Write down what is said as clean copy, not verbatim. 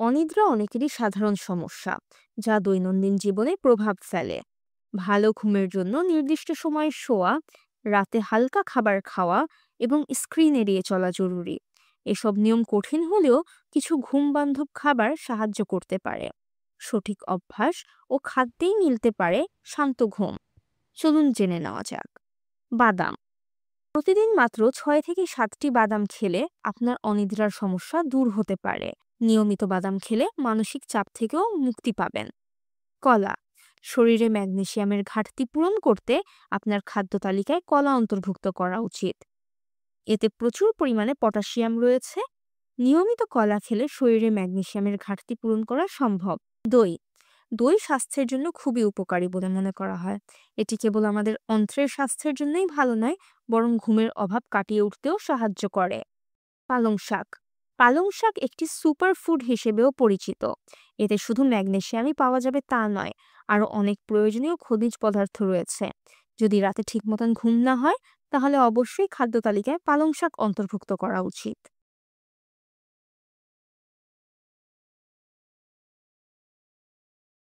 অনিদ্রা অনেকেরই সাধারণ সমস্যা, যা দৈনন্দিন জীবনে প্রভাব ফেলে। ভালো ঘুমের জন্য নির্দিষ্ট সময়ে শোয়া, রাতে হালকা খাবার খাওয়া এবং স্ক্রিন এড়িয়ে চলা জরুরি। এসব নিয়ম কঠিন হলেও কিছু ঘুম বান্ধব খাবার সাহায্য করতে পারে। সঠিক অভ্যাস ও খাদ্যেই মিলতে পারে শান্ত ঘুম। চলুন জেনে নেওয়া যাক। বাদাম। প্রতিদিন মাত্র 6 থেকে 7টি বাদাম খেলে আপনার অনিদ্রার সমস্যা দূর হতে পারে। নিয়মিত বাদাম খেলে মানসিক চাপ থেকেও মুক্তি পাবেন। কলা। শরীরে ম্যাগনেসিয়ামের ঘাটতি পূরণ করতে আপনার খাদ্য তালিকায় কলা অন্তর্ভুক্ত করা উচিত। এতে প্রচুর পরিমাণে পটাশিয়াম রয়েছে। নিয়মিত কলা খেলে শরীরে ম্যাগনেসিয়ামের ঘাটতি পূরণ করা সম্ভব। দই। দই স্বাস্থ্যের জন্য খুবই উপকারী বলে মনে করা হয়। এটি কেবল আমাদের অন্ত্রের স্বাস্থ্যের জন্যই ভালো নয়, বরং ঘুমের অভাব কাটিয়ে উঠতেও সাহায্য করে। পালং শাক। পালং শাক একটি সুপার ফুড হিসেবেও পরিচিত। এতে শুধু ম্যাগনেসিয়ামই পাওয়া যাবে তা নয়, আরও অনেক প্রয়োজনীয় খনিজ পদার্থ রয়েছে। যদি রাতে ঠিক মতন ঘুম না হয়, তাহলে অবশ্যই খাদ্য তালিকায় পালং শাক অন্তর্ভুক্ত করা উচিত।